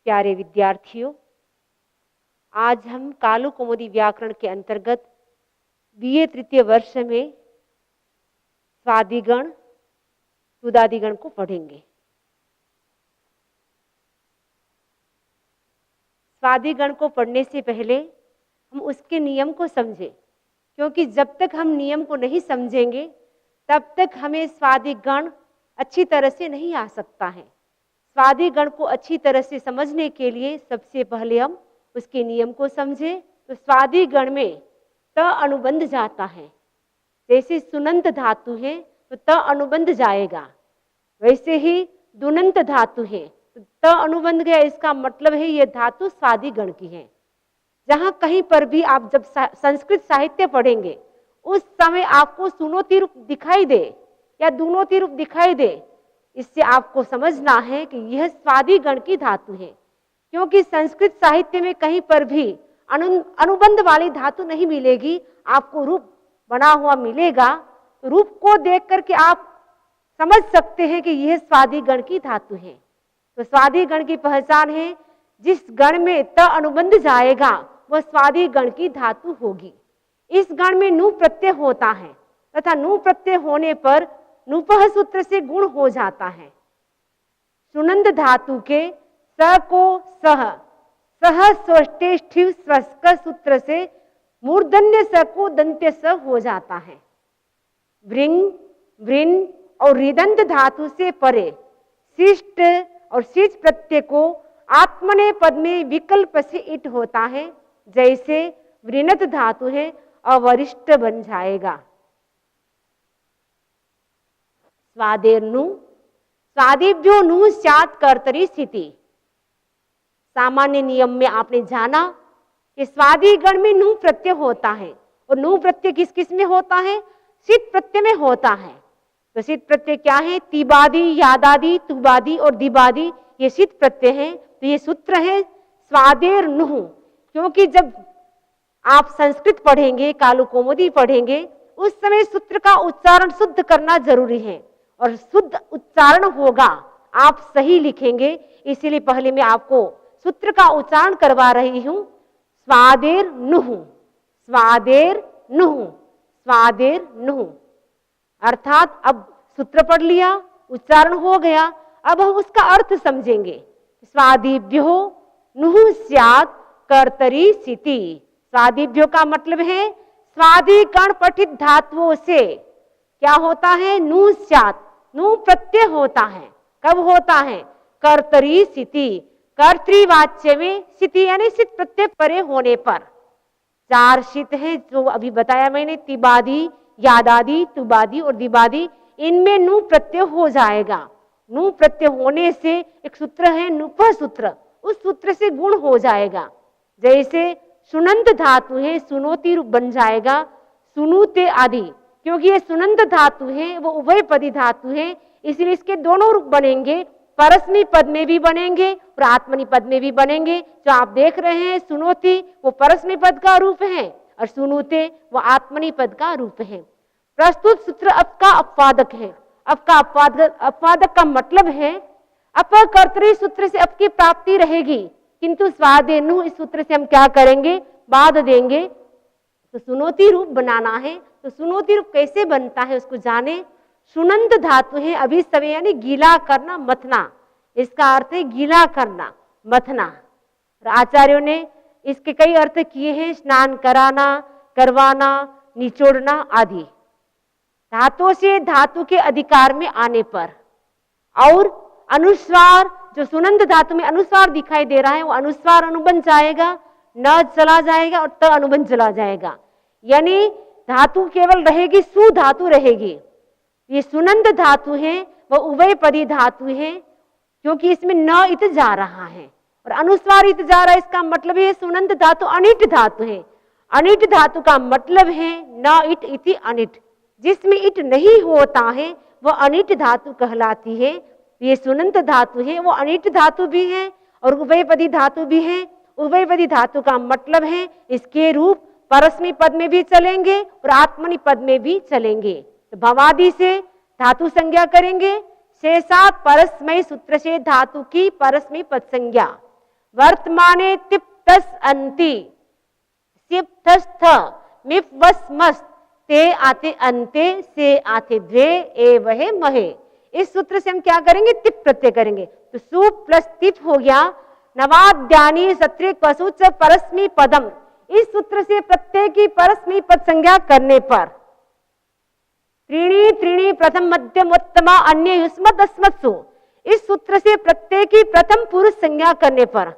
प्यारे विद्यार्थियों, आज हम कालो कौमुदी व्याकरण के अंतर्गत बीए तृतीय वर्ष में स्वादिगण तुदादिगण को पढ़ेंगे। स्वादिगण को पढ़ने से पहले हम उसके नियम को समझें, क्योंकि जब तक हम नियम को नहीं समझेंगे तब तक हमें स्वादिगण अच्छी तरह से नहीं आ सकता है। स्वादिगण को अच्छी तरह से समझने के लिए सबसे पहले हम उसके नियम को समझें। तो स्वादिगण में त अनुबंध जाता है। जैसे सुनंत धातु है तो त अनुबंध जाएगा, वैसे ही दुनंत धातु है तो त अनुबंध गया। इसका मतलब है ये धातु स्वादिगण की है। जहाँ कहीं पर भी आप जब संस्कृत साहित्य पढ़ेंगे उस समय आपको सुनोती रूप दिखाई दे या दुनोती रूप दिखाई दे, इससे आपको समझना है कि यह स्वादिगण की धातु है, क्योंकि संस्कृत साहित्य में कहीं पर भी अनुबंध वाली धातु नहीं मिलेगी, आपको रूप बना हुआ मिलेगा। तो रूप को देख करके आप समझ सकते हैं कि यह स्वादिगण की धातु है। तो स्वादिगण की पहचान है, जिस गण में त अनुबंध जाएगा वह स्वादिगण की धातु होगी। इस गण में नु प्रत्यय होता है तथा नु प्रत्यय होने पर नुपह सूत्र से गुण हो जाता है। सुनंद धातु के स को सह स्वष्टेष्ठिव स्वस्क सूत्र से मूर्धन्य स को दंत्य स हो जाता है। वृंग वृन और रिदंत धातु से परे शिष्ट और शिच प्रत्यय को आत्मने पद में विकल्प से इट होता है। जैसे वृणत धातु है अवरिष्ट बन जाएगा। स्वादेर्नु स्वादिभ्यो नु स्यात् कर्तरी स्थिति। सामान्य नियम में आपने जाना कि स्वादिगण में नु प्रत्यय होता है, और नु प्रत्यय किस किस में होता है? सित प्रत्यय में होता है। तो सित प्रत्यय क्या है? तिबादी, यादादि, तुबादी और दिबादी, ये सित प्रत्यय है। तो ये सूत्र है स्वादेर्नु। क्योंकि जब आप संस्कृत पढ़ेंगे, कालो कौमुदी पढ़ेंगे, उस समय सूत्र का उच्चारण शुद्ध करना जरूरी है, और शुद्ध उच्चारण होगा आप सही लिखेंगे। इसीलिए पहले मैं आपको सूत्र का उच्चारण करवा रही हूं। स्वादेर्नुः, स्वादेर्नुः, स्वादेर्नुः। अर्थात अब सूत्र पढ़ लिया, उच्चारण हो गया, अब हम उसका अर्थ समझेंगे। स्वादिभ्यो नुः स्यात् कर्तरी स्थिति। स्वादिभ्यो का मतलब है स्वादिगण पठित धातुओं से क्या होता है? नु स्यात्, नु प्रत्यय होता है। कब होता है? कर्तरी स्थिति। कर्तृवाच्य में स्थिति यानी सित प्रत्यय परे होने पर। चार शीत है जो अभी बताया मैंने, तिबादी, यादादि, तुबादी और दिबादी, इनमें नु प्रत्यय हो जाएगा। नु प्रत्यय होने से एक सूत्र है नुपह सूत्र, उस सूत्र से गुण हो जाएगा। जैसे सुनंत धातु है, सुनोती रूप बन जाएगा सुनुते आदि। क्योंकि ये सुनंत धातु है वो उभयपदी धातु है, इसलिए इसके दोनों रूप बनेंगे। परस्मी पद में भी बनेंगे और आत्मनि पद में भी बनेंगे। जो आप देख रहे हैं सुनोती वो परस्मी पद का रूप है, और सुनुते वो आत्मनि पद का रूप है। प्रस्तुत सूत्र अप का अपवादक है। अप का अपवादक का मतलब है अपकर्तरी सूत्र से अप की प्राप्ति रहेगी, किंतु स्वादेर्नु इस सूत्र से हम क्या करेंगे? बाध देंगे। तो सुनोती रूप बनाना है। तो सुनोती रूप कैसे बनता है उसको जाने। सुनंत धातु है अभिसमय यानी गीला करना, मथना। इसका अर्थ है गीला करना, मथना। और आचार्यों ने इसके कई अर्थ किए हैं, स्नान कराना, करवाना, निचोड़ना आदि। धातु से धातु के अधिकार में आने पर। और अनुस्वार, जो सुनंत धातु में अनुस्वार दिखाई दे रहा है वो अनुस्वार अनुबंध जाएगा, न चला जाएगा और त अनुबंध चला जाएगा। यानी धातु केवल रहेगी, सु धातु रहेगी। ये सुनंत धातु है वह उभयपदी धातु है, क्योंकि इसमें न इत जा रहा है और अनुस्वार इत जा रहा है। इसका मतलब है सुनंत धातु अनिट धातु है। अनिट धातु का मतलब है न इट इति अनिट। जिसमें इट नहीं होता है वह अनिट धातु कहलाती है। ये सुनंत धातु है वो अनिट धातु भी है और उभयपदी धातु भी है। उभयपदी धातु का मतलब है इसके रूप परस्मी पद में भी चलेंगे और आत्मनि पद में भी चलेंगे। तो भवादि से धातु संज्ञा करेंगे, शेषात् परस्मय सूत्र से धातु की परस्मय पद संज्ञा। वर्तमाने तिप्तस अंति, सिप्तस्थ मिप वस मस्त, ते आते अंते, से आते द्वे, ए वहे महे। इस सूत्र से हम क्या करेंगे? तिप प्रत्यय करेंगे। तो सु प्लस तिप हो गया। नवाद्यानी सत्रिक पशुच परस्मी पदम, इस सूत्र से प्रत्यय की परस्मी पद संज्ञा करने पर त्रीणी त्रीणी प्रथम मध्यम उत्तमा अन्य युष्मत् अस्मत्सु, इस सूत्र से प्रत्यय की प्रथम पुरुष संज्ञा करने पर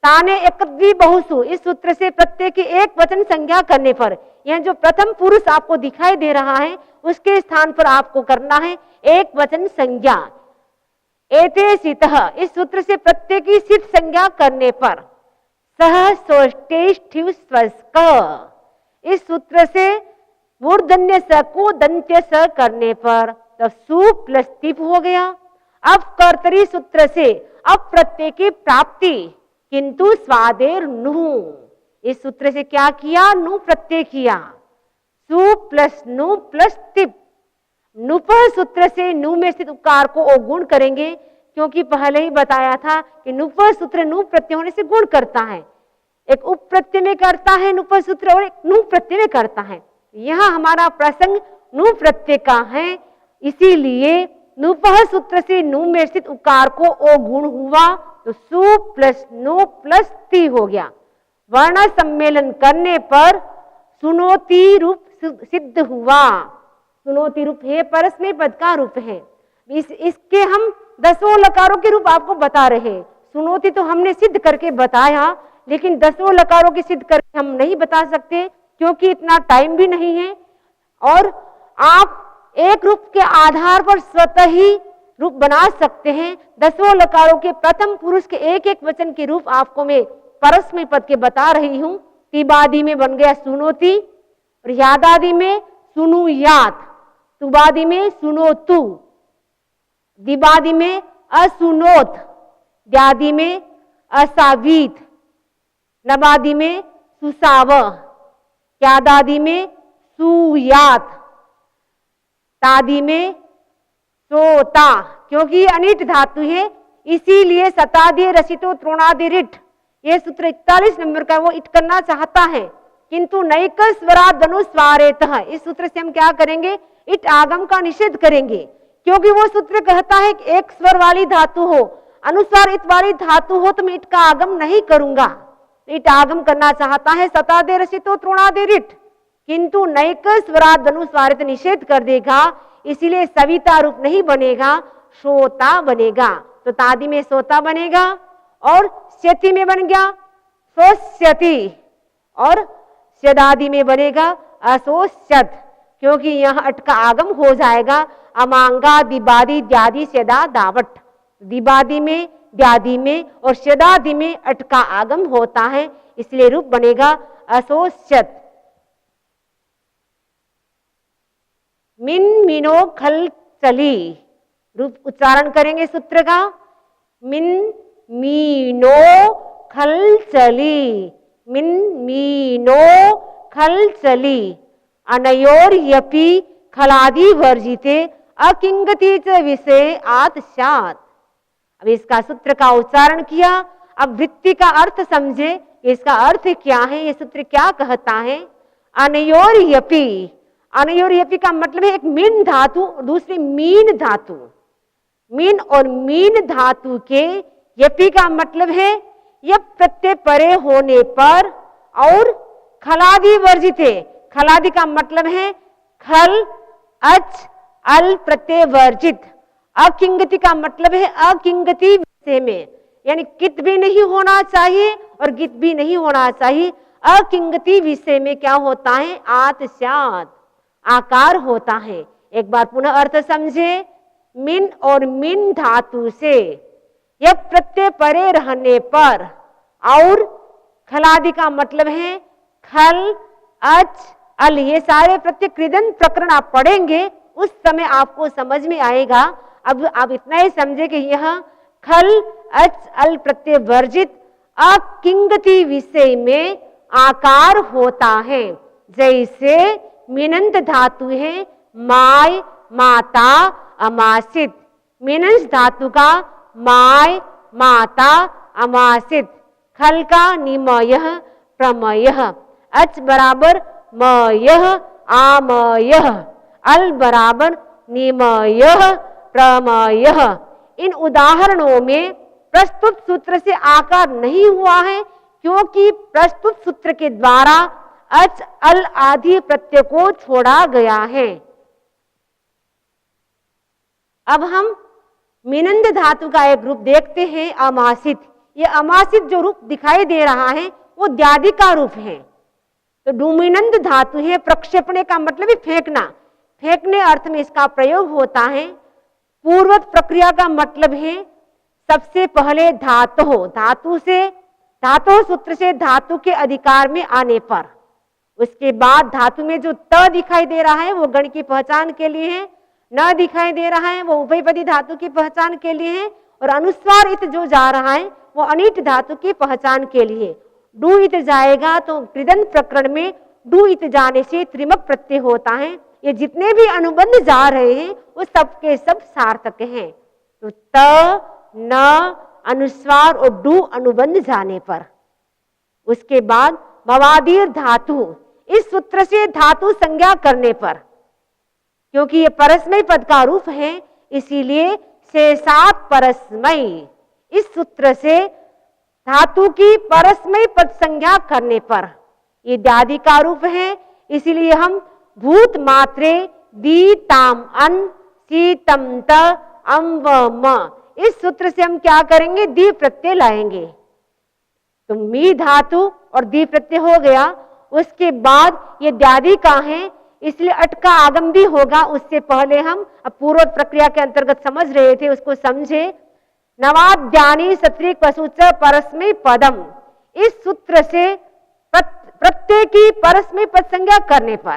ताने एकद्वि बहुसु, इस सूत्र से प्रत्यय की एक वचन संज्ञा करने पर, यह जो प्रथम पुरुष आपको दिखाई दे रहा है उसके स्थान पर आपको करना है एक वचन संज्ञा। एते सितः, इस सूत्र से प्रत्यय की सित संज्ञा करने पर सह सोष्टेष्ठिव स्वस्क, इस सूत्र से मूर्धन्य स को दंत्य स करने पर तब सु प्लस तिप हो गया। अब कर्तरी सूत्र से अब प्रत्यय की प्राप्ति किंतु स्वादेर नु, इस सूत्र से क्या किया? नु प्रत्यय किया। सु प्लस नु प्लस तिप, नुप सूत्र से नु में स्थित उकार को अवगुण करेंगे, क्योंकि पहले ही बताया था कि नुप सूत्र नु प्रत्यय होने से गुण करता है। एक उप प्रत्यय में करता है नुप सूत्र और एक नु प्रत्यय में करता है। यहाँ हमारा प्रसंग नु प्रत्यय का है, इसीलिए नुपह सूत्र से नु में स्थित उकार को ओ गुण हुआ तो सु प्लस नु प्लस ती हो गया। वर्ण सम्मेलन करने पर सुनोती रूप सिद्ध हुआ। सुनोती रूप है परस्मै पद का रूप है। इसके हम 10 लकारों के रूप आपको बता रहे हैं। सुनोती तो हमने सिद्ध करके बताया, लेकिन 10 लकारों की सिद्ध करके हम नहीं बता सकते क्योंकि इतना टाइम भी नहीं है। और आप एक रूप के आधार पर स्वतः ही रूप बना सकते हैं। 10 लकारों के प्रथम पुरुष के एक एक वचन के रूप आपको मैं परस्मै पद के बता रही हूं। तिबादी में बन गया सुनोती, और यादादि में सुनुयात, तुबादी में सुनोतु, दिबादी में असुनोत, द्यादि में असावीत, नबादि में सुसाव, यादादि में सुयात, तादि में सोता, क्योंकि अनिट धातु है इसीलिए सतादि रसितो त्रोणादि रिट, ये सूत्र 41 नंबर का वो इट करना चाहता है, किंतु नैक स्वरा धनुस्वारेत, इस सूत्र से हम क्या करेंगे? इट आगम का निषेध करेंगे, क्योंकि वो सूत्र कहता है कि एक स्वर वाली धातु हो, अनुस्वार इत वाली धातु हो तो मैं इट का आगम नहीं करूंगा। इट आगम करना चाहता है सतादे रसितो त्रोणादि रिट, किंतु नैक स्वरा धनुस्वारेत निषेध कर देगा, इसीलिए सविता रूप नहीं बनेगा, श्रोता बनेगा। तो तादि में सोता बनेगा और स्यति में बन गया सोस्यति, और स्यदादि में बनेगा असोस्यत, क्योंकि यह अट का आगम हो जाएगा। अमांगा दिबादी द्यादि स्यदा दावट, दिबादी में द्यादि में और स्यदादि में अट का आगम होता है, इसलिए रूप बनेगा असोस्यत। मिन मिनो खल चली, रूप उच्चारण करेंगे सूत्र का। मिन मीनो खल चली, मिन मीनो खल चली, अनयोर यपि खलादि वर्जिते अकिंगति च विषय आत स्यात्। अब इसका सूत्र का उच्चारण किया, अब वृत्ति का अर्थ समझे, इसका अर्थ क्या है, ये सूत्र क्या कहता है? अनयोर यपि, अनयोर यपि का मतलब है एक मिन धातु और दूसरी मीन धातु। मिन और मीन धातु के यपि का मतलब है यप प्रत्यय परे होने पर, और खलादि वर्जित है, खलादि का मतलब है खल अच अल प्रत्यय वर्जित। अकिंगति का मतलब है अकिंगति विषय में, यानी कित भी नहीं होना चाहिए और गित भी नहीं होना चाहिए। अकिंगति विषय में क्या होता है? आत स्यात्, आकार होता है। एक बार पुनः अर्थ समझे। मिन और मिन धातु से यह प्रत्यय परे रहने पर, और खलादि का मतलब है खल अच अल, ये सारे प्रत्यय कृदंत प्रकरण आप पढ़ेंगे उस समय आपको समझ में आएगा। अब आप इतना ही समझे कि यह खल अच अल प्रत्यय वर्जित अकिंगति विषय में आकार होता है। जैसे मिनंत धातु है माय माता अमासित, मिनंस धातु का माय माता अमासित, खल का निमयः प्रमयः, अच बराबर मयः आमयः, अल बराबर निमयः प्रमयः। इन उदाहरणों में प्रस्तुत सूत्र से आकार नहीं हुआ है, क्योंकि प्रस्तुत सूत्र के द्वारा अच अल आदि प्रत्यय को छोड़ा गया है। अब हम मिनंद धातु का एक रूप देखते हैं, अमासित। ये अमासित जो रूप दिखाई दे रहा है वो द्यादि का रूप है। तो डुमिनंद धातु है, प्रक्षेपणे का मतलब है फेंकना, फेंकने अर्थ में इसका प्रयोग होता है। पूर्वत प्रक्रिया का मतलब है सबसे पहले धातु, धातु से धातु सूत्र से धातु के अधिकार में आने पर, उसके बाद धातु में जो त दिखाई दे रहा है वो गण की पहचान के लिए है, न दिखाई दे रहा है वो उभयपदी धातु की पहचान के लिए है, और अनुस्वार इत जो जा रहा है वो अनिट धातु की पहचान के लिए। डू इत जाएगा तो कृदंत प्रकरण में डू इत जाने से त्रिमक प्रत्यय होता है। ये जितने भी अनुबंध जा रहे हैं वो सबके सब सार्थक हैं। तो त न अनुस्वार और डू अनुबंध जाने पर। उसके बाद मवादीर धातु, इस सूत्र से धातु संज्ञा करने पर, क्योंकि ये परस्मय पद का रूप है इसीलिए शेषात् परस्मय, इस सूत्र से धातु की परस्मय पद संज्ञा करने पर। ये द्यादि का रूप है इसीलिए हम भूत मात्रे दी ताम अन सीतम त अम व म, इस सूत्र से हम क्या करेंगे, दी प्रत्यय लाएंगे। तो मी धातु और दी प्रत्यय हो गया। उसके बाद ये द्यादि का है इसलिए अट का आगम भी होगा। उससे पहले हम अब पूर्व प्रक्रिया के अंतर्गत समझ रहे थे, उसको समझे। नवाद्यानि सत्रिक पशुच परस्मय पदम, इस सूत्र से प्रत्यय की परस्मय पद संज्ञा करने पर।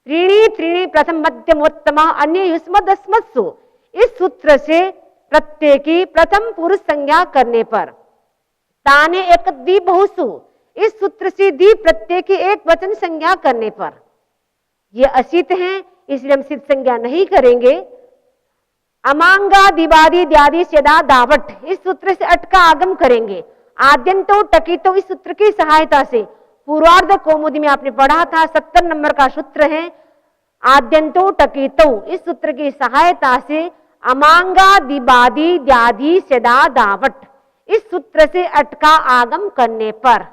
त्रीणि त्रीणि प्रथम मध्यमोत्तम अन्य युष्मद् अस्मत्सु, इस सूत्र से प्रत्यय की प्रथम पुरुष संज्ञा करने पर। ताने एक दी बहुसु, इस सूत्र से दी प्रत्यय की एक वचन संज्ञा करने पर। ये असित हैं इसलिए हम सिद्ध संज्ञा नहीं करेंगे। अमांगा दिवादी द्यादि स्यदा दावट, इस सूत्र से अट का आगम करेंगे। आद्यंतो टकितो, इस सूत्र की सहायता से पूर्वार्ध कौमुदी में आपने पढ़ा था 70 नंबर का सूत्र है आद्यंतो टकितो, इस सूत्र की सहायता से अमांगा दिवादी द्यादि स्यदा दावट, इस सूत्र से अट का आगम करने पर।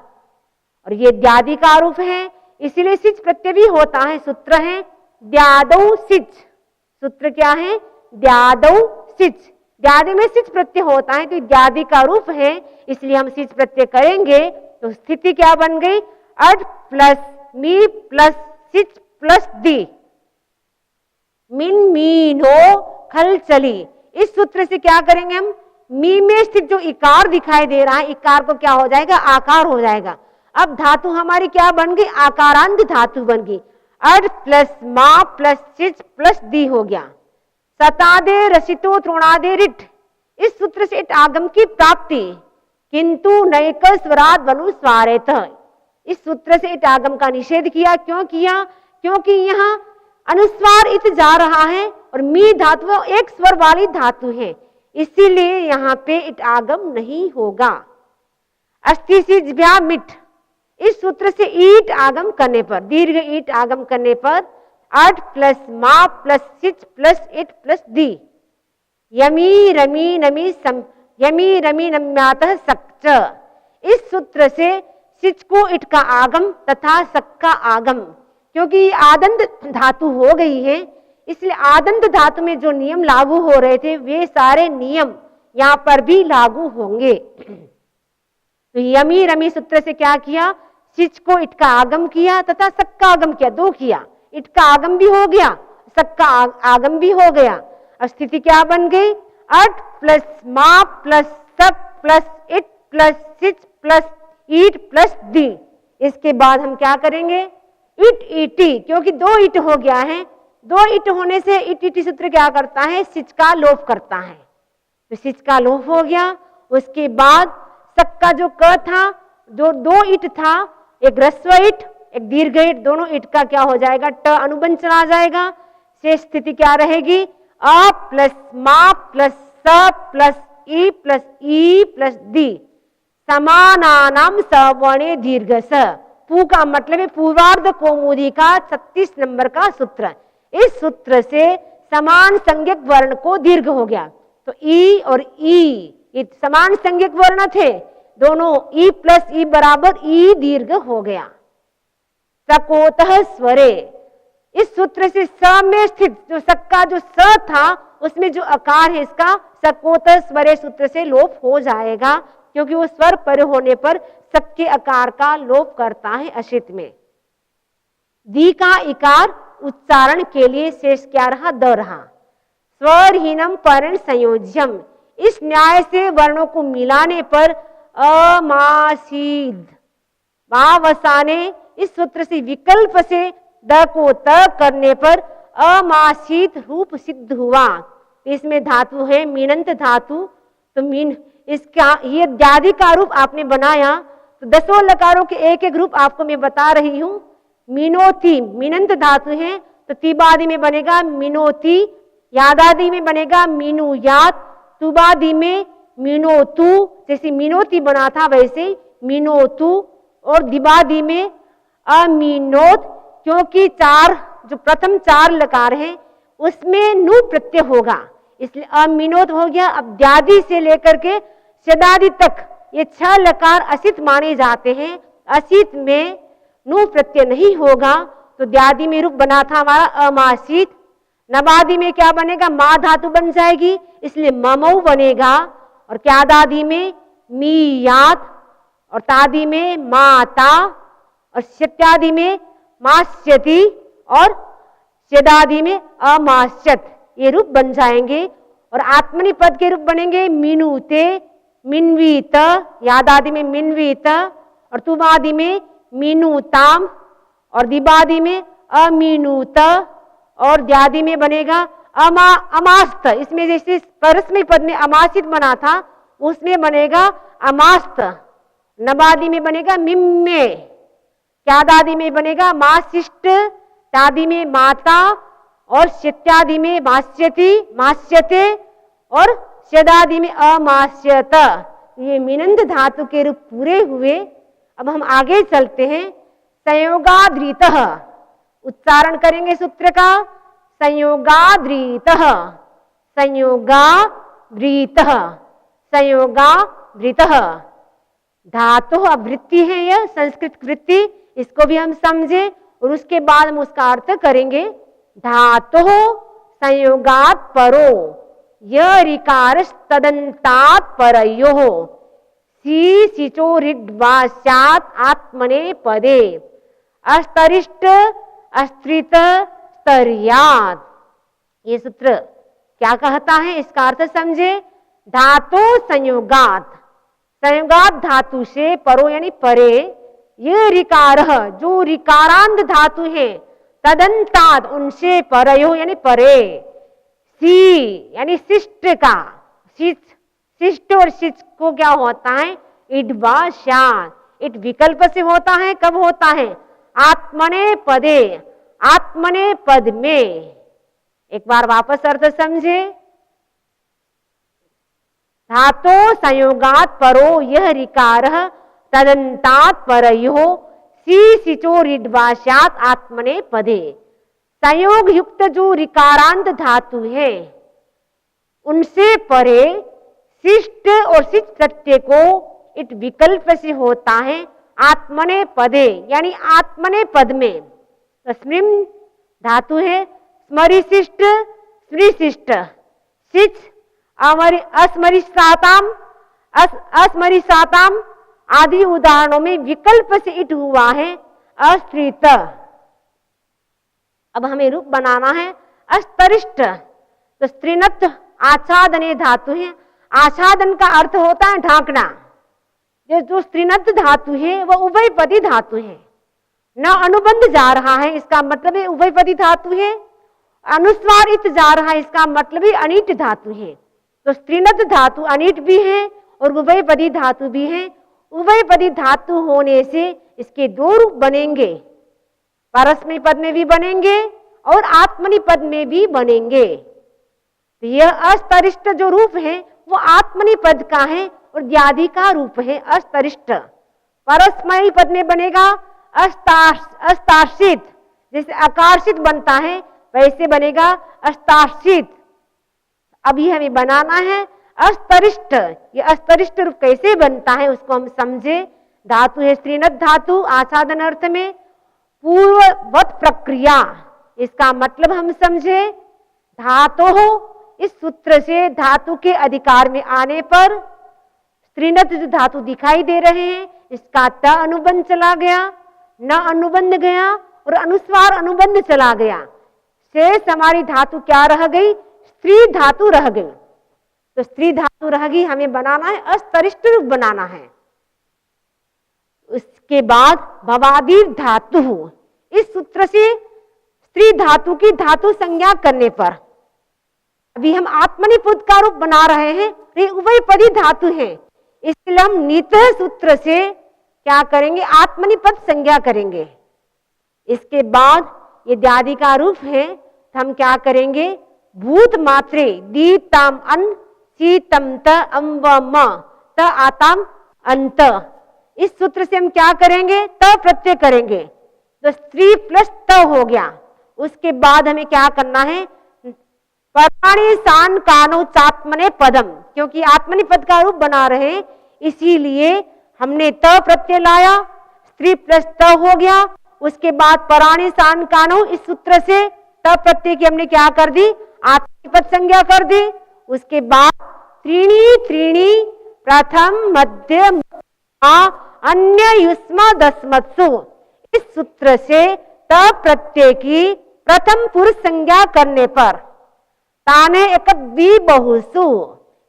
और ये द्यादि का रूप है इसीलिए सिच प्रत्यय भी होता है। सूत्र है द्यादौ सिच, सूत्र क्या है, द्यादौ सिच, द्यादि में सिच प्रत्यय होता है तो द्यादि का रूप है इसलिए हम सिच प्रत्यय करेंगे। तो स्थिति क्या बन गई, अट प्लस मी प्लस सिच प्लस दी, मिन मीनो खल चली। इस सूत्र से क्या करेंगे हम, मी में स्थित जो इकार दिखाई दे रहा है, इकार को क्या हो जाएगा, आकार हो जाएगा। अब धातु हमारी क्या बन गई, आकारांत धातु बन गई। अर्ध प्लस मा प्लस सिच प्लस दी हो गया। सतादे रसितो तृणादे रिट, इस सूत्र से इट आगम की प्राप्ति। किंतु नैक स्वराद वनु स्वारेत, इस सूत्र से इट आगम का निषेध किया। क्यों किया, क्योंकि यहाँ अनुस्वार इत जा रहा है और मी धातु एक स्वर वाली धातु है, इसीलिए यहाँ पे इट आगम नहीं होगा। अस्थि सिज्भ्या मिट, इस सूत्र से ईट आगम करने पर, दीर्घ ईट आगम करने पर अट प्लस मा प्लस सिच प्लस इट प्लस दी। यमी रमी नमी सम, यमी रमी नम्यातः सक्च, इस सूत्र से सिच को इट का आगम तथा सक का आगम, क्योंकि आदंत धातु हो गई है इसलिए आदंत धातु में जो नियम लागू हो रहे थे वे सारे नियम यहाँ पर भी लागू होंगे। तो यमी रमी सूत्र से क्या किया, सिच को इट का आगम किया तथा सक का आगम किया, दो किया। इट का आगम भी हो गया, सक का आगम भी हो गया। अब स्थिति क्या बन गई, अट प्लस मा प्लस सक प्लस इट प्लस सिच प्लस ईट प्लस दी। इसके बाद हम क्या करेंगे, इट इटी, क्योंकि दो इट हो गया है, दो इट होने से इट इटी सूत्र क्या करता है, सिच का लोप करता है। तो सिच का लोप हो गया। उसके बाद सक का जो क था, जो दो इट था, एक ह्रस्व इट एक दीर्घ इट, दोनों इट का क्या हो जाएगा, ट अनुबंध चला जाएगा। शेष स्थिति क्या रहेगी, अ प्लस मा प्लस स प्लस ई प्लस दी। समानानाम सवर्णे दीर्घ स। पू का मतलब है पूर्वार्ध कौमुदी का 36 नंबर का सूत्र। इस सूत्र से समान संज्ञक वर्ण को दीर्घ हो गया। तो ई और ई ये समान संज्ञक वर्ण थे, दोनों ई प्लस ई बराबर ई दीर्घ हो गया। सकोतः स्वरे, इस सूत्र से स में स्थित जो सक का जो स था उसमें जो अकार है इसका सकोतः स्वरे सूत्र से लोप हो जाएगा, क्योंकि वो स्वर पर होने पर सक के आकार का लोप करता है अशित में। दी का इकार उच्चारण के लिए शेष क्या रहा? द रहा। स्वरहीनम परण संयोज्यम, इस न्याय से वर्णों को मिलाने पर अमासीद वावसाने, इस सूत्र से विकल्प से द को त करने पर अमासीत रूप सिद्ध हुआ। इसमें धातु है मीनंत धातु, तो मीन इसका ये द्यादि का रूप आपने बनाया, तो 10 लकारों के एक एक रूप आपको मैं बता रही हूं। मीनोती मीनंत धातु है, तो तिबादी में बनेगा मीनोती, यादादि में बनेगा मीनू याद, तुबादी में मीनोतु, जैसे मीनोती बना था वैसे मीनोतु, और दिबादी में अमीनोत, क्योंकि चार जो प्रथम 4 लकार हैं उसमें नु प्रत्यय होगा, इसलिए अमीनोत हो गया। अब द्यादि से लेकर के शदादि तक ये 6 लकार असित माने जाते हैं। असित में नु प्रत्यय नहीं होगा, तो द्यादि में रूप बना था हमारा अमासित। नबादि में क्या बनेगा? मा धातु बन जाएगी, इसलिए ममऊ बनेगा। और क्यादादि में मीयात, और तादि में माता, और शत्यादि में मास्यति, और शदादि में अमाश्यत, ये रूप बन जाएंगे। और आत्मनि पद के रूप बनेंगे मीनूते, मिन्वीत, यादादि में मिन्वीत, और तुबादि में मीनूताम, और दिबादि में अमीनूत, और द्यादि में बनेगा अमास्त। इसमें जैसे परस्मय पद में अमासित बना था उसमें बनेगा अमास्त। नबादि में बनेगा मिम्मे, क्यादादि में बनेगा माशिष्ट, तादि में माता, और शत्यादि में मास्यति मास्यते, और शदादि में अमास्यत। ये मिनंद धातु के रूप पूरे हुए। अब हम आगे चलते हैं। संयोगाद्रीतः, उच्चारण करेंगे सूत्र का। संयोगाद्रीतः, संयोगाद्रीतः, संयोगाद्रीतः। धातु वृत्ति है यह संस्कृत वृत्ति, इसको भी हम समझे और उसके बाद हम उसका अर्थ करेंगे। धातु संयोगात् परो य ऋकार तदन्तात् परयोः सी सिचो ऋड्वास्यात् आत्मने पदे अस्तरिष्ट अस्त्रित स्तर्यात्। ये सूत्र क्या कहता है, इसका अर्थ समझे। धातु संयोगात्, संयोगात् धातु से परो यानी परे, ये ऋकार जो ऋकारांत धातु है, तदंताद उनसे परयो यानी परे, सी यानी शिष्ट का, शिष्ट और शिष्ट को क्या होता है? इड्वा शान, इट विकल्प से होता है। कब होता है? आत्मने पदे, आत्मने पद में। एक बार वापस अर्थ समझे। धातो संयोगात् परो यह ऋकार तदन्तात् परयोः सी सिचो ऋड्वास्यात् आत्मने पदे। संयोग युक्त जो ऋकारांत धातु है उनसे परे शिष्ट और शिष्ट प्रत्यय को इट विकल्प से होता है आत्मने पदे यानी आत्मने पद में। तो स्मृम धातु है स्मरिशिष्ट स्मृशिष्ट शिच अस्मरिसाताम अस्मरिसाताम आदि उदाहरणों में विकल्प से इट हुआ है अस्त्रित। अब हमें रूप बनाना है अस्तरिष्ट। तो स्त्रीनत्व आच्छादने धातु है। आच्छादन का अर्थ होता है ढांकना। ये जो स्त्रीनत्व धातु है वह उभयपदी धातु है, न अनुबंध जा रहा है, इसका मतलब है उभयपदी धातु है। अनुस्वारित जा रहा है, इसका मतलब है अनिट धातु है। तो स्त्रीनत्व धातु अनिट भी है और उभयपदी धातु भी है। उभयपदी धातु होने से इसके दो रूप बनेंगे, परस्मय पद में भी बनेंगे और आत्मनि पद में भी बनेंगे। तो यह अस्तरिष्ट जो रूप है वो आत्मनि पद का है और द्यादि का रूप है अस्तरिष्ट। परस्मैपदी पद में बनेगा अस्ताश्रित, जैसे आकर्षित बनता है वैसे बनेगा अस्ताश्रित। अभी हमें बनाना है अस्तरिष्ट। ये अस्तरिष्ट रूप कैसे बनता है उसको हम समझे। धातु है स्त्रीनत धातु आसादन अर्थ में, पूर्ववत प्रक्रिया, इसका मतलब हम समझे। धातु इस सूत्र से धातु के अधिकार में आने पर स्त्रीनत जो धातु दिखाई दे रहे हैं इसका त अनुबंध चला गया, न अनुबंध गया और अनुस्वार अनुबंध चला गया। शेष हमारी धातु क्या रह गई? स्त्री धातु रह गई। तो स्त्री धातु रह गई, हमें बनाना है अस्तरिष्ट रूप बनाना है। उसके बाद भवादि धातु, इस सूत्र से स्त्री धातु की धातु संज्ञा करने पर अभी हम आत्मनिपद का रूप बना रहे हैं, ये उभयपदी धातु है, इसलिए हम नीत सूत्र से क्या करेंगे? आत्मनिपद संज्ञा करेंगे। इसके बाद ये द्यादि का रूप है, तो हम क्या करेंगे? भूत मात्रे दीताम अन सीतम त अम्बम त आताम अंत, इस सूत्र से हम क्या करेंगे? त प्रत्यय करेंगे, तो स्त्री प्लस त हो गया। उसके बाद हमें क्या करना है? पराणी सान कानो चात्मने पदम, क्योंकि आत्मनि पद का रूप बना रहे इसीलिए हमने त प्रत्यय लाया, स्त्री प्लस त हो गया। उसके बाद पराणी सान कानो, इस सूत्र से त प्रत्यय की हमने क्या कर दी? आत्मनिपद संज्ञा कर दी। उसके बाद त्रीणी त्रीणी प्रथम मध्य अन्य युष्म दस्मत्सु, इस सूत्र से त प्रत्यय की प्रथम पुरुष संज्ञा करने पर ताने एक बहुसु,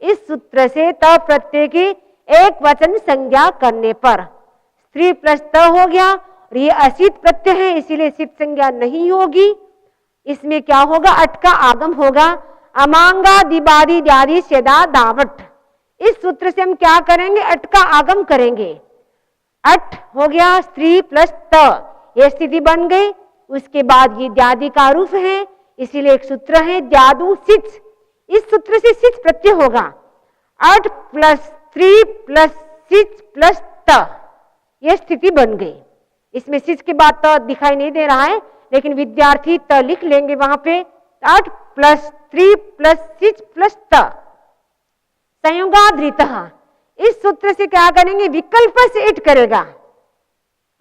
इस सूत्र से त प्रत्यय की एक वचन संज्ञा करने पर स्त्री प्लस त हो गया। और ये असित प्रत्यय है इसीलिए सित संज्ञा नहीं होगी। इसमें क्या होगा? अट का आगम होगा। अमांगा दिबादी द्यादि सेदा दावट, इस सूत्र से हम क्या करेंगे? अट का आगम करेंगे। अट हो गया स्त्री प्लस त, ये स्थिति बन गई। उसके बाद ये द्यादि का रूप है इसीलिए एक सूत्र है द्यादु सिच, इस सूत्र से सिच प्रत्यय होगा। अट प्लस स्त्री प्लस सिच प्लस त, यह स्थिति बन गई। इसमें सिच के बाद त दिखाई नहीं दे रहा है, लेकिन विद्यार्थी त लिख लेंगे वहां पे। अट प्लस स्त्री प्लस सिच प्लस त संयोगाधृत, इस सूत्र से क्या करेंगे? विकल्प से इट करेगा।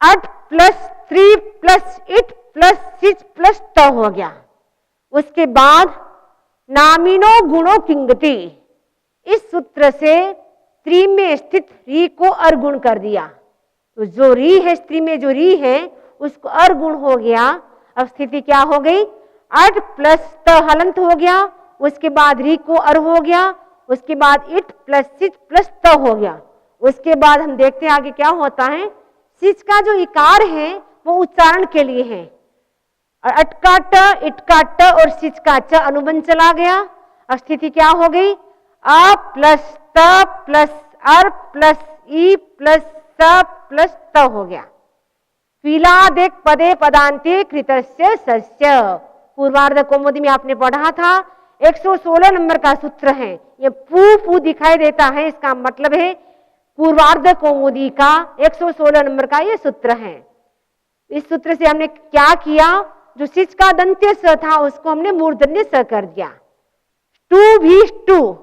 अट प्लस स्त्री प्लस इट प्लस सिच प्लस त हो गया। उसके बाद नामिनो गुणो किंगति, इस सूत्र से स्त्री में स्थित री को अर्गुण कर दिया। तो जो री है स्त्री में, जो री है उसको अर्गुण हो गया। अब स्थिति क्या हो गई? अट प्लस त हलंत हो गया। उसके बाद री को अर हो गया। उसके बाद इट प्लस सिच प्लस त हो गया। उसके बाद हम देखते हैं आगे क्या होता है। सिच का जो इकार है वो उच्चारण के लिए है, और अट का ट, इट का ट और सिच का च अनुबंध चला गया। अब स्थिति क्या हो गई? अ प्लस त प्लस अर प्लस ई प्लस स प्लस त हो गया। पीलादेक पदे पदांते कृतस्य सस्य, पूर्वार्ध कौमुदी में आपने पढ़ा था, 116 नंबर का सूत्र है। ये पू पू दिखाई देता है, इसका मतलब है पूर्वार्ध कौमुदी का 116 नंबर का ये सूत्र है। इस सूत्र से हमने क्या किया? जो सिच का दंत्य स था उसको हमने मूर्धन्य स कर दिया। टू भी टू,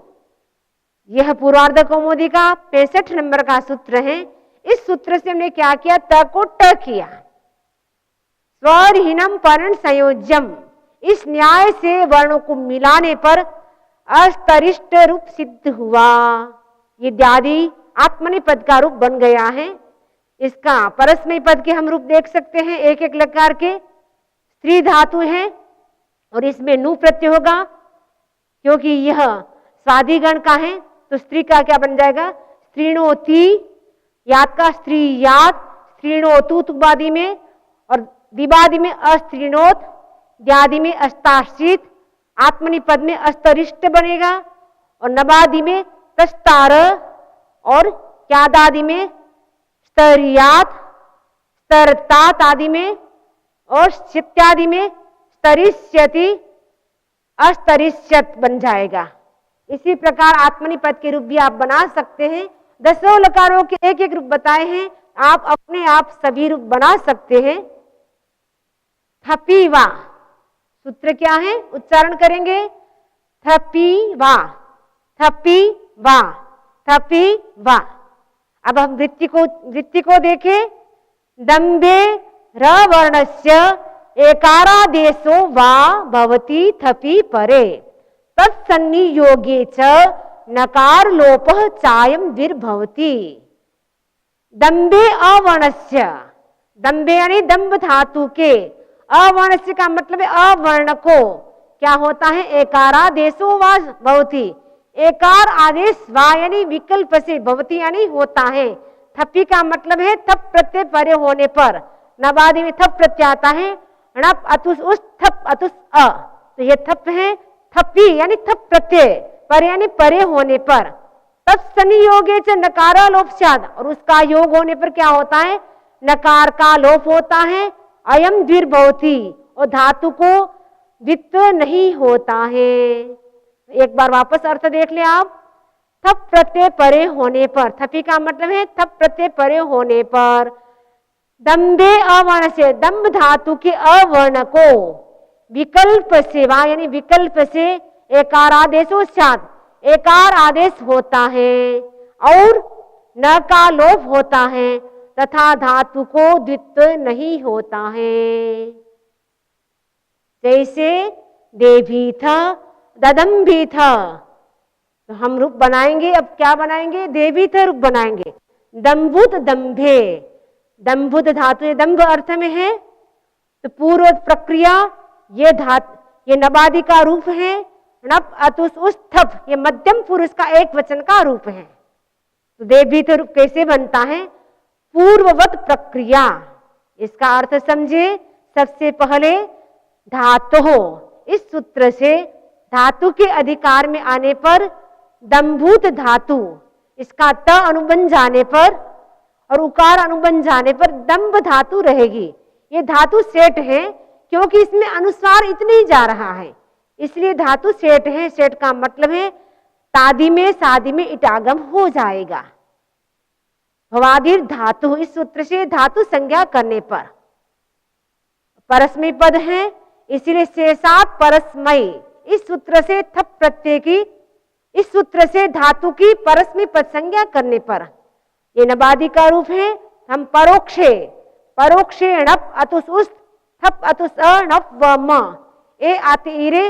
यह पूर्वार्ध कौमुदी का 65 नंबर का सूत्र है। इस सूत्र से हमने क्या किया? त को ट किया। स्वरहीनम पर्ण संयोज्यम, इस न्याय से वर्णों को मिलाने पर अस्तरिष्ट रूप सिद्ध हुआ। ये द्यादि आत्मनि पद का रूप बन गया है। इसका परस्मय पद के हम रूप देख सकते हैं, एक एक लकार के। स्त्री धातु है और इसमें नु प्रत्यय होगा, क्योंकि यह स्वादिगण का है। तो स्त्री का क्या बन जाएगा? स्त्रीणोति, याद का स्त्री याद, स्त्रीणोतु तुबादि में, और दिबादि में अस्त्रीणोत, द्यादि में अस्ताश्रित, आत्मनि पद में अस्तरिष्ट बनेगा, और नबादि में तस्तार, और क्यादादि में स्तरियात, स्तरतात आदि में, और शित्यादि में स्तरिष्यति, अस्तरिष्यत बन जाएगा। इसी प्रकार आत्मनि पद के रूप भी आप बना सकते हैं। 10 लकारों के एक एक रूप बताए हैं, आप अपने आप सभी रूप बना सकते हैं। थपी वा, सूत्र क्या है, उच्चारण करेंगे थपी वा, थपी वा, थपी वा। अब हम वृत्ति को देखें। दम्भे र वर्णस्य एकारादेशो वा भवति थपि परे तत्सन्नियोगे च नकार लोपः चायम विर्भवति। दम्भे अवर्णस्य, दम्भे यानी दम्भ धातु के, अवर्णस्य का मतलब है अवर्ण को क्या होता है, एकारादेशो वा भवति, एकार आदेश वा यानी विकल्प से, भवति यानी होता है। थपी का मतलब है थप प्रत्यय परे होने पर, नवादि में थप प्रत्यय आता है, णप अतुस उस थप अतुस अ, तो ये थप है। थपी यानी थप प्रत्यय, परे यानी परे होने पर। तत्संयोगे च नकारा लोप स्यात्, और उसका योग होने पर क्या होता है, नकार का लोप होता है। अयम द्विर्भवति, और धातु को द्वित्व नहीं होता है। एक बार वापस अर्थ देख ले आप। थप प्रत्यय परे होने पर, थपी का मतलब है थप प्रत्यय परे होने पर। दम्भे अवर्ण से, दम्भ धातु के अवर्ण को विकल्प से, वा यानी विकल्प से, एकारादेशो स्यात्, एकार आदेश होता है और न का लोप होता है, तथा धातु को द्वित्व नहीं होता है। जैसे देवी था, ददम्भी था, तो हम रूप बनाएंगे। अब क्या बनाएंगे, देवी था रूप बनाएंगे। दम्भुत दम्भे, दम्भुत धातु दम्भ अर्थ में है, तो पूर्व प्रक्रिया ये नबादि का रूप है। नप अतुस उस थप, ये मध्यम पुरुष का एक वचन का रूप है। तो देवी था रूप कैसे बनता है, पूर्ववत प्रक्रिया। इसका अर्थ समझे। सबसे पहले धातु हो, इस सूत्र से धातु के अधिकार में आने पर दम्भूत धातु, इसका त अनुबंध जाने पर और उकार अनुबंध जाने पर दम्भ धातु रहेगी। ये धातु सेठ है, क्योंकि इसमें अनुस्वार इतने ही जा रहा है, इसलिए धातु सेठ है। सेठ का मतलब है तादि में सादि में इटागम हो जाएगा। भवादीर धातु, इस सूत्र से धातु संज्ञा करने पर परस्मय पद है, इसलिए शेषात् परस्मय, इस सूत्र से थप प्रत्यय की, इस सूत्र से धातु की परस्मय पद संज्ञा करने पर ये नबादि का रूप है। हम परोक्षे, परोक्षे णप अतुस उस थप अतुस अ णप व म, ए आते इरे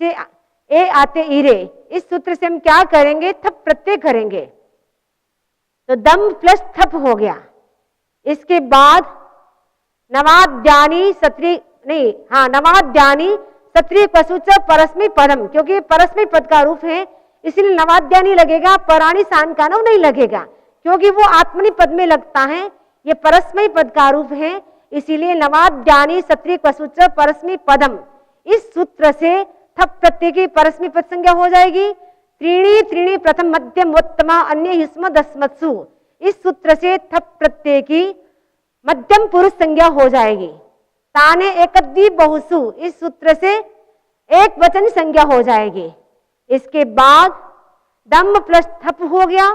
से ए आते इरे, इस सूत्र से हम क्या करेंगे, थप प्रत्यय करेंगे। तो दम प्लस थप हो गया। इसके बाद नवाद्यानी सत्री नहीं, हाँ नवाद्यानी सत्री पशुच परस्मय पदम, क्योंकि परस्मय पद का रूप है इसलिए नवाद्यानी लगेगा, पराणी सान का नहीं लगेगा, क्योंकि वो आत्मनि पद में लगता है। ये परस्मय पद का रूप है, इसीलिए नवाद्यानी सत्री पशुच परस्मय पदम, इस सूत्र से थप प्रत्यय की परस्मय पद संज्ञा हो जाएगी। त्रीणी त्रीणी प्रथम मध्यम उत्तमा अन्य युष्म दस्मत्सु, इस सूत्र से थप प्रत्यय की मध्यम पुरुष संज्ञा हो जाएगी। ताने एकद्वी बहुसु, इस सूत्र से एक वचन संज्ञा हो जाएगी। इसके बाद दम प्लस थप हो गया।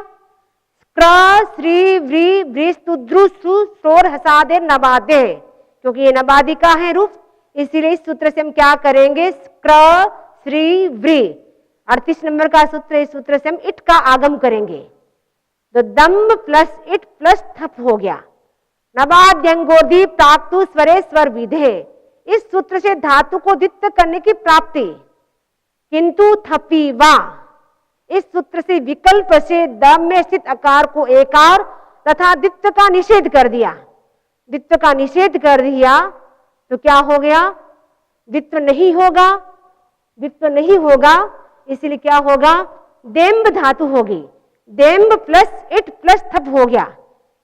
क्र श्री व्री वृस्तुद्रु सु सोर हसादे नबादे, क्योंकि ये नबादि का है रूप, इसीलिए इस सूत्र से हम क्या करेंगे, क्र श्री व्री 38 नंबर का सूत्र, इस सूत्र से हम इट का आगम करेंगे। तो दम्भ प्लस इट प्लस थप हो गया। नबाद्यंगोदी प्राप्तु स्वरे स्वर विधे, इस सूत्र से धातु को द्वित्व करने की प्राप्ति। किंतु थपी वा, इस सूत्र से विकल्प से दम में स्थित अकार को एकार तथा द्वित्व का निषेध कर दिया। द्वित्व का निषेध कर दिया तो क्या हो गया, द्वित्व नहीं होगा, द्वित्व नहीं होगा, इसलिए क्या होगा, देम्ब धातु होगी। देम्ब प्लस इट प्लस थप हो गया।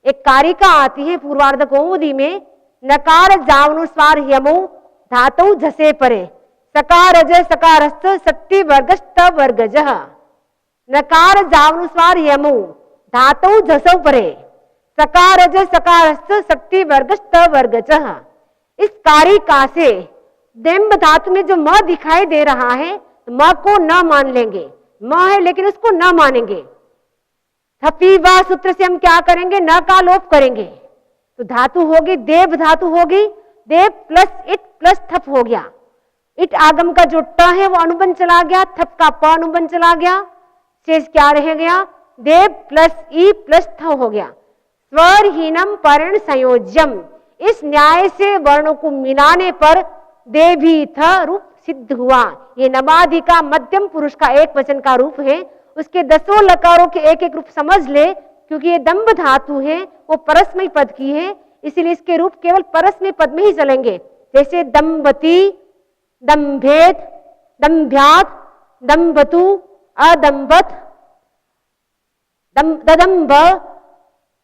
एक कारिका आती है पूर्वार्ध कौमुदी में, नकार जावनुस्वार यमो धातु झसे परे, सकारज सकारस्थ शक्ति वर्गस्त वर्गजः, नकार जावनुस्वार यमो धातु झसौ परे, सकारज सकारस्थ शक्ति वर्गस्त वर्गजः। इस कारिका से देम्ब धातु में जो म दिखाई दे रहा है, म को न मान लेंगे, म है लेकिन उसको न मानेंगे। थपी वा सूत्र से हम क्या करेंगे, न का लोप करेंगे, तो धातु होगी देव, धातु होगी देव प्लस इट प्लस थप हो गया। इट आगम का जो ट है वो अनुबंध चला गया, थप का प अनुबंध चला गया, शेष क्या रह गया, देव प्लस ई प्लस थ हो गया। स्वरहीनम पर्ण संयोज्यम, इस न्याय से वर्णों को मिलाने पर देवी थ रूप सिद्ध हुआ। ये नवादि का मध्यम पुरुष का एक वचन का रूप है। उसके 10 लकारों के एक एक रूप समझ ले, क्योंकि ये दंभ धातु है वो परस्मयी पद की है, इसीलिए इसके रूप केवल परस्मयी पद में ही चलेंगे। जैसे दंभती, दंभेत, दंभ्यात, दंभतु, अदंभत, ददंभ,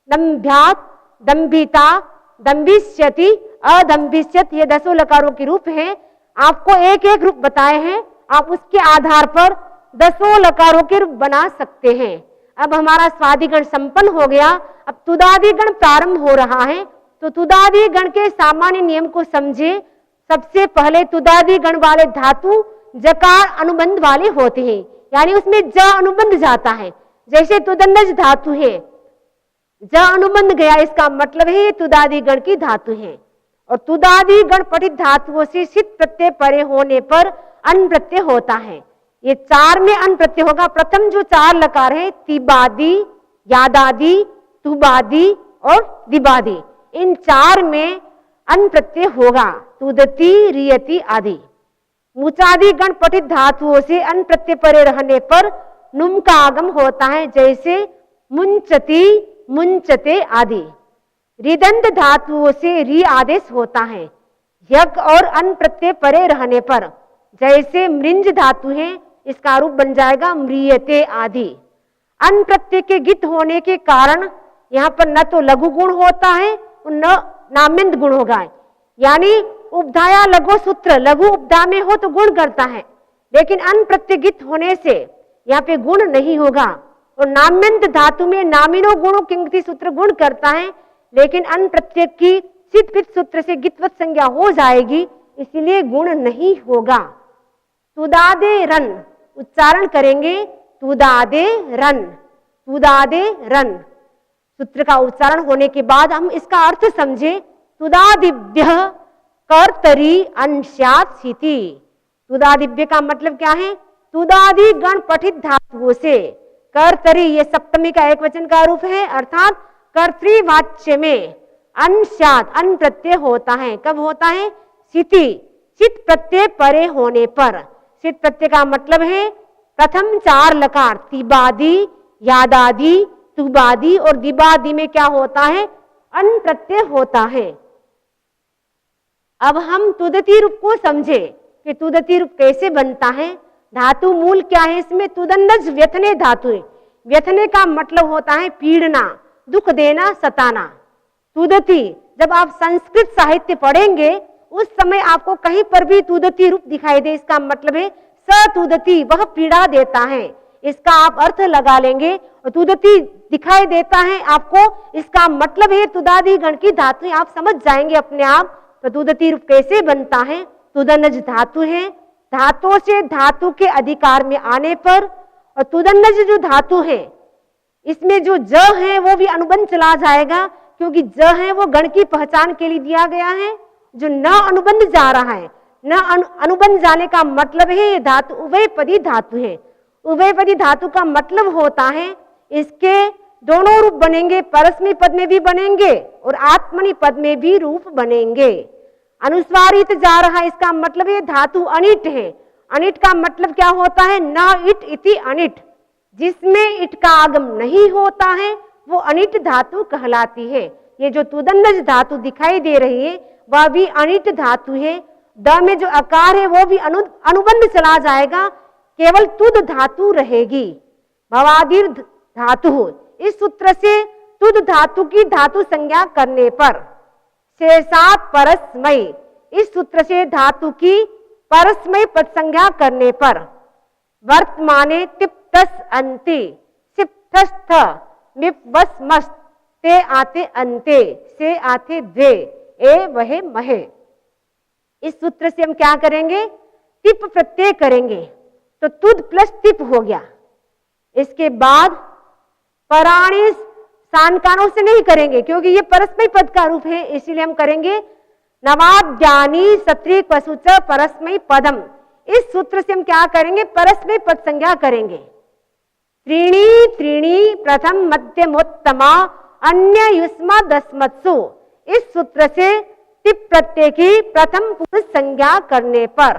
दंभ्यात, दंभिता, दंभिष्यति, अदंभिष्यत, ये 10 लकारों के रूप हैं। आपको एक एक रूप बताए हैं, आप उसके आधार पर 10 लकारों के रूप बना सकते हैं। अब हमारा स्वादिगण संपन्न हो गया, अब तुदादिगण प्रारंभ हो रहा है। तो तुदादिगण के सामान्य नियम को समझे। सबसे पहले तुदादिगण वाले धातु जकार अनुबंध वाले होते हैं, यानी उसमें ज अनुबंध जाता है। जैसे तुदन्नज धातु है, ज अनुबंध गया, इसका मतलब है ये तुदादिगण की धातु है। और तुदादिगण पठित धातुओं से सित प्रत्यय परे होने पर अन प्रत्यय होता है। ये 4 में अन प्रत्यय होगा। प्रथम जो 4 लकार है, तिबादी, यादादि, तुबादी और दिबादी, इन 4 में अन प्रत्यय होगा। तुदती, रियति आदि। मुचादिगण पठित धातुओं से अन प्रत्यय परे रहने पर नुम का आगम होता है, जैसे मुंचती, मुंचते आदि। रिदंत धातुओं से री आदेश होता है यज्ञ और अन प्रत्यय परे रहने पर, जैसे मृंज धातु है, इसका रूप बन जाएगा म्रियते आदि। अन प्रत्यय के गित होने के कारण यहाँ पर न तो लघु गुण होता है और न नामिंद गुण होगा। यानी उपधाया लघु सूत्र, लघु उपधा में हो तो गुण करता है, लेकिन अन प्रत्यय गित होने से यहाँ पे गुण नहीं होगा। और नाम्यंत धातु में नामिनो गुणों किंगति सूत्र गुण करता है, लेकिन अन प्रत्यय की सित पित सूत्र से गितवत संज्ञा हो जाएगी, इसीलिए गुण नहीं होगा। तुदादे रन उच्चारण करेंगे, तुदादे रन, तुदादे रन। सूत्र का उच्चारण होने के बाद हम इसका अर्थ समझे। तुदादिभ्य कर्तरी अंशात सिति। तुदादिभ्य का मतलब क्या है, तुदादि गण पठित धातुओं से कर्तरी, ये सप्तमी का एक वचन का रूप है, अर्थात कर्तृवाच्य में अंशात अन प्रत्यय होता है। कब होता है, सिति, सित प्रत्यय परे होने पर। सित प्रत्यय का मतलब है प्रथम 4 लकार तिबादी, यादादि, तुबादी और दिबादी में क्या होता है, अन प्रत्यय होता है। अब हम तुदती रूप को समझे कि तुदती रूप कैसे बनता है। धातु मूल क्या है इसमें, तुदन्नज व्यथने धातु है। व्यथने का मतलब होता है पीड़ना, दुख देना, सताना। तुदती, जब आप संस्कृत साहित्य पढ़ेंगे उस समय आपको कहीं पर भी तुदती रूप दिखाई दे, इसका मतलब है सतुदती, वह पीड़ा देता है, इसका आप अर्थ लगा लेंगे। और तुदती दिखाई देता है आपको, इसका मतलब है तुदादि गण की धातु, आप समझ जाएंगे अपने आप। तो तुदती रूप कैसे बनता है, तुदन्नज धातु है, धातु से धातु के अधिकार में आने पर, और तुदन्नज जो धातु है इसमें जो ज है वो भी अनुबंध चला जाएगा, क्योंकि ज है वो गण की पहचान के लिए दिया गया है। जो न अनुबंध जा रहा है, न अनुबंध जाने का मतलब है ये धातु उभयपदी धातु है। उभयपदी धातु का मतलब होता है इसके दोनों रूप बनेंगे, परस्मैपदी पद में भी बनेंगे और आत्मनि पद में भी रूप बनेंगे। अनुस्वारित जा रहा है, इसका मतलब ये धातु अनिट है। अनिट का मतलब क्या होता है, न इट इति अनिट, जिसमें इट का आगम नहीं होता है वो अनिट धातु कहलाती है। ये जो तुदन्नज धातु दिखाई दे रही है वह भी अनिट धातु है। द में जो अकार है वो भी अनुबंध चला जाएगा, केवल तुद धातु रहेगी। भवादिर धातु, इस सूत्र से तुद धातु की धातु संज्ञा करने पर शेषात परस्मय, इस सूत्र से धातु की परस्मय पद संज्ञा करने पर वर्तमाने तिप्तस अंते सिप्तस्थ मिप्वस्मस्त ते आते अंते से आते द्वे ए वहे महे। इस सूत्र से हम क्या करेंगे, तिप प्रत्यय करेंगे, तो तुद प्लस तिप हो गया। इसके बाद पराणी सानकानों से नहीं करेंगे, क्योंकि ये परस्मय पद का रूप है, इसीलिए हम करेंगे नवाद्यानी सत्रिक वसुच परस्मय पदम। इस सूत्र से हम क्या करेंगे, परस्मय पद संज्ञा करेंगे। त्रीणी त्रीणी प्रथम मध्यमोत्तमा अन्य युष्मा दस्मत्सु। इस सूत्र से टिप प्रत्यय की प्रथम पुरुष संज्ञा करने पर,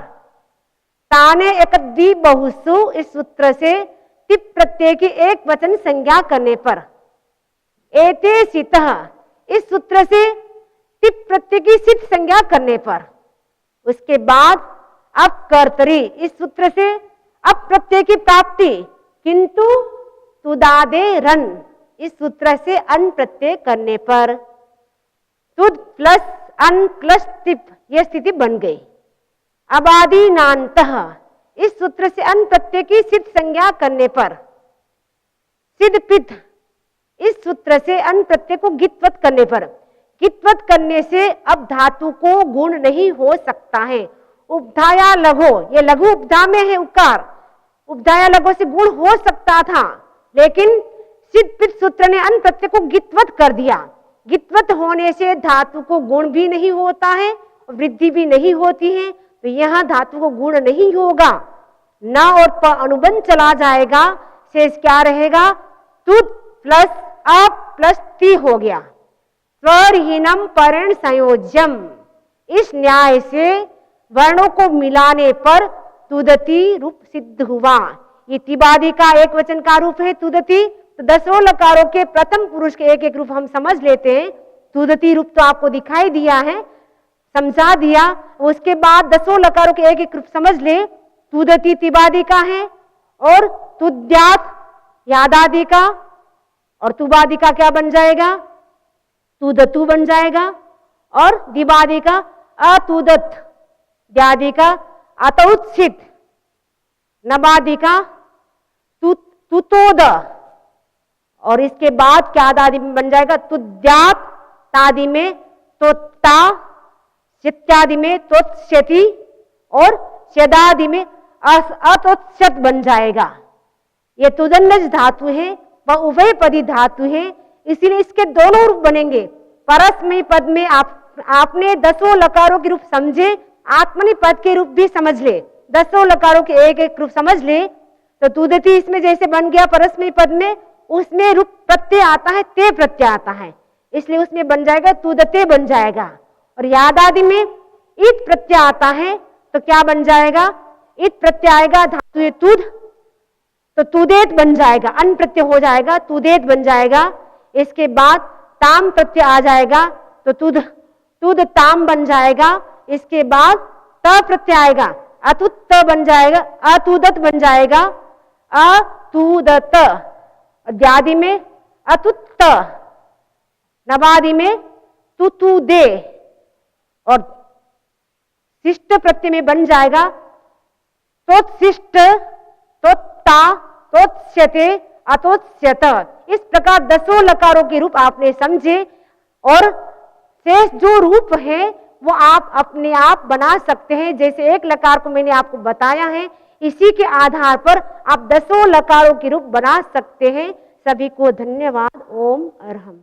ताने एक द्वि बहुसु, इस सूत्र से टिप प्रत्यय की एक वचन संज्ञा करने पर, एते सितः, इस सूत्र से टिप प्रत्यय की सित संज्ञा करने पर, उसके बाद अब कर्तरी, इस सूत्र से अब प्रत्यय की प्राप्ति, किंतु तुदादे रन, इस सूत्र से अन प्रत्यय करने पर, तुद प्लस अन प्लस टिप, यह स्थिति बन गई। अबादी नान्तः, इस सूत्र से अन प्रत्यय की सिद्ध संज्ञा करने पर, सिद्ध पित, इस सूत्र से अन प्रत्यय को गित्वत करने पर, गित्वत करने से अब धातु को गुण नहीं हो सकता है। उपधाया लघो, ये लघु उपधा में है उकार, उपधाया लघो से गुण हो सकता था, लेकिन सिद्ध पित सूत्र ने अन प्रत्यय को गित्वत कर दिया। गित्वत होने से धातु को गुण भी नहीं होता है, वृद्धि भी नहीं होती है, तो यहां धातु को गुण नहीं होगा, न और प अनुबंध चला जाएगा, शेष क्या रहेगा, तुद प्लस अप प्लस ती हो गया। स्वरहीनम परण संयोज्यम, इस न्याय से वर्णों को मिलाने पर तुदती रूप सिद्ध हुआ। ये तिबादी का एक वचन का रूप है तुदती, तो 10 लकारों के प्रथम पुरुष के एक एक रूप हम समझ लेते हैं। तुदती रूप तो आपको दिखाई दिया है, समझा दिया, उसके बाद 10 लकारों के एक एक रूप समझ ले। तुदती तिबादी का है, और तुद्यात यादादि का, और तुबादी का क्या बन जाएगा, तुदतु बन जाएगा, और दिबादी का अतुदत, द्यादि का अतउत्सित, नबादि का तुतोद, और इसके बाद क्या दादि में बन जाएगा, तुद्यात, तादि में तोत्ता, चित्यादि में तोत्स्यति, और शदादि में अतोत्स्यत बन जाएगा। ये तुदन्नज धातु है, वह उभयपदी धातु है, इसीलिए इसके दोनों रूप बनेंगे। परस्मय पद में आपने 10 लकारों के रूप समझे, आत्मनि पद के रूप भी समझ ले, 10 लकारों के एक एक रूप समझ ले, तो तुदती इसमें जैसे बन गया परस्मय पद में, उसमें रूप प्रत्यय आता है, ते प्रत्यय आता है, इसलिए उसमें बन जाएगा तुदते बन जाएगा। और यादादि में इत प्रत्यय आता है, तो क्या बन जाएगा, इत प्रत्यय आएगा, धातु है तुद, तो तुदेत बन जाएगा, अन प्रत्यय हो जाएगा, तुदेत बन जाएगा। इसके बाद ताम प्रत्यय आ जाएगा, तो तुद ताम बन जाएगा। इसके बाद त प्रत्यय आएगा, अतुत्त बन जाएगा, अतुदत बन जाएगा, अतुदत, द्यादि में अतुत्त, नबादि में तुतुदे, और शिष्ट प्रत्यय में बन जाएगा तोत्शिष्ट, तोत्ता, तोत्स्यते, अतोत्स्यत। इस प्रकार 10 लकारों के रूप आपने समझे, और शेष जो रूप है वो आप अपने आप बना सकते हैं। जैसे एक लकार को मैंने आपको बताया है, इसी के आधार पर आप 10 लकारों के रूप बना सकते हैं। सभी को धन्यवाद। ओम अरहम।